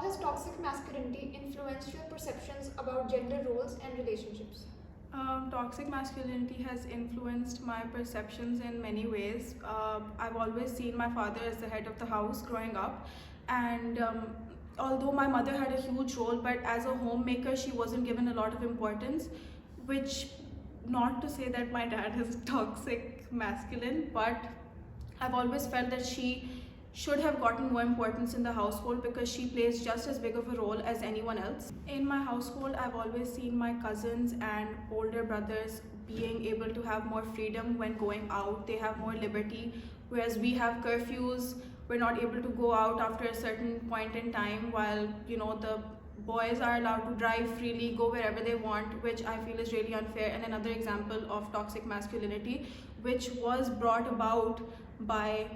has toxic masculinity influenced your perceptions about gender roles and relationships? Toxic masculinity has influenced my perceptions in many ways. I've always seen my father as the head of the house growing up, and although my mother had a huge role, but as a homemaker, she wasn't given a lot of importance, which, not to say that my dad is toxic masculine, but I've always felt that she should have gotten more importance in the household because she plays just as big of a role as anyone else. In my household, I've always seen my cousins and older brothers being able to have more freedom when going out. They have more liberty, whereas we have curfews. We're not able to go out after a certain point in time, while the boys are allowed to drive freely, go wherever they want, which I feel is really unfair and another example of toxic masculinity, which was brought about by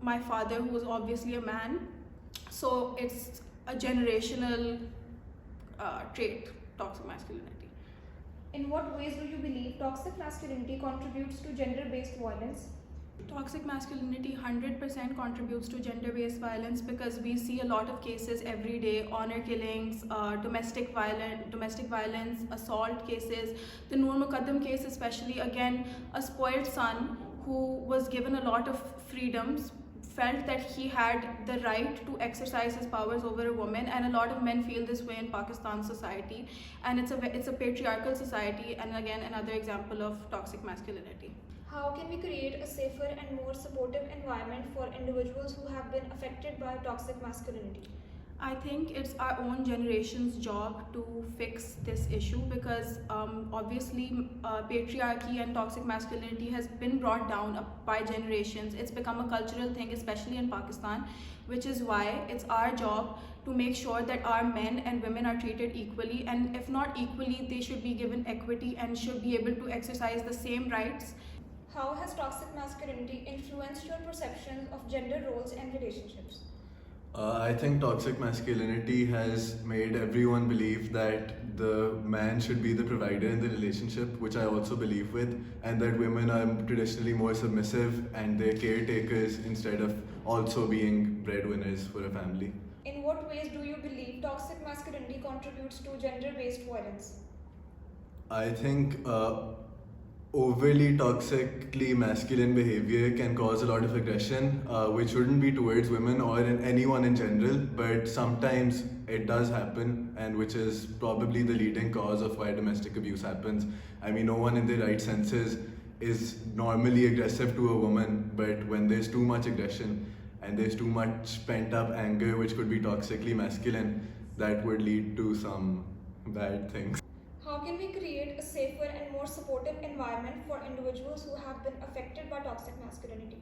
my father, who was obviously a man. So it's a generational trait, toxic masculinity. In what ways do you believe toxic masculinity contributes to gender-based violence? Toxic masculinity 100% contributes to gender-based violence because we see a lot of cases every day: honor killings, domestic violence, assault cases. The Noor Muqaddam case especially, again, a spoiled son who was given a lot of freedoms felt that he had the right to exercise his powers over a woman, and a lot of men feel this way in Pakistan society, and it's a patriarchal society, and again another example of toxic masculinity. How can we create a safer and more supportive environment for individuals who have been affected by toxic masculinity? I think it's our own generation's job to fix this issue because obviously patriarchy and toxic masculinity has been brought down by generations. It's become a cultural thing, especially in Pakistan, which is why it's our job to make sure that our men and women are treated equally, and if not equally, they should be given equity and should be able to exercise the same rights. How has toxic masculinity influenced your perceptions of gender roles and relationships? I think toxic masculinity has made everyone believe that the man should be the provider in the relationship, which I also believe with, and that women are traditionally more submissive and they're caretakers instead of also being breadwinners for a family. In what ways do you believe toxic masculinity contributes to gender-based violence? I think overly toxically masculine behavior can cause a lot of aggression, which shouldn't be towards women or anyone in general, but sometimes it does happen, and which is probably the leading cause of why domestic abuse happens. I mean, no one in their right senses is normally aggressive to a woman, but when there's too much aggression and there's too much pent up anger, which could be toxically masculine, that would lead to some bad things. How can we create a safer and more supportive environment for individuals who have been affected by toxic masculinity?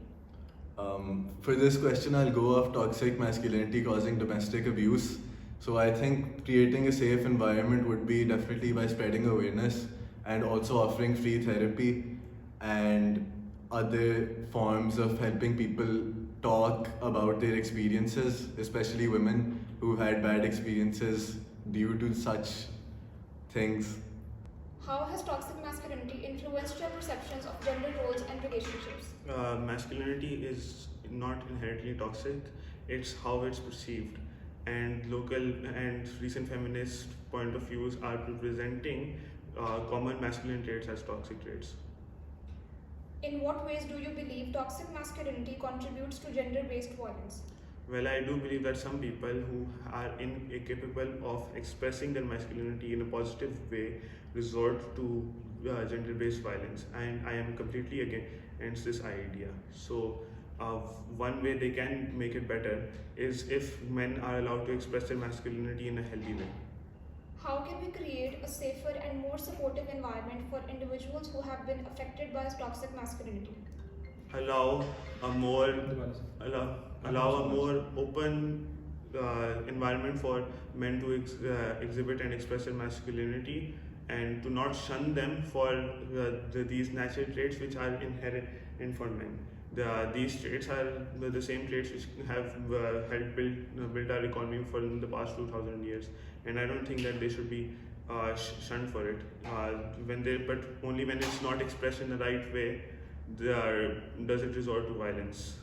For this question, I'll go off toxic masculinity causing domestic abuse. So I think creating a safe environment would be definitely by spreading awareness and also offering free therapy and other forms of helping people talk about their experiences, especially women who had bad experiences due to such things. How has toxic masculinity influenced your perceptions of gender roles and relationships? Masculinity is not inherently toxic, it's how it's perceived. And local and recent feminist point of views are representing common masculine traits as toxic traits. In what ways do you believe toxic masculinity contributes to gender-based violence? Well, I do believe that some people who are incapable of expressing their masculinity in a positive way resort to gender-based violence, and I am completely against this idea. So, one way they can make it better is if men are allowed to express their masculinity in a healthy way. How can we create a safer and more supportive environment for individuals who have been affected by toxic masculinity? Allow a more open environment for men to exhibit and express their masculinity, and to not shun them for these natural traits which are inherent for men. These traits are the same traits which have helped build our economy for the past 2000 years, and I don't think that they should be shunned for it. But only when it's not expressed in the right way does it resort to violence.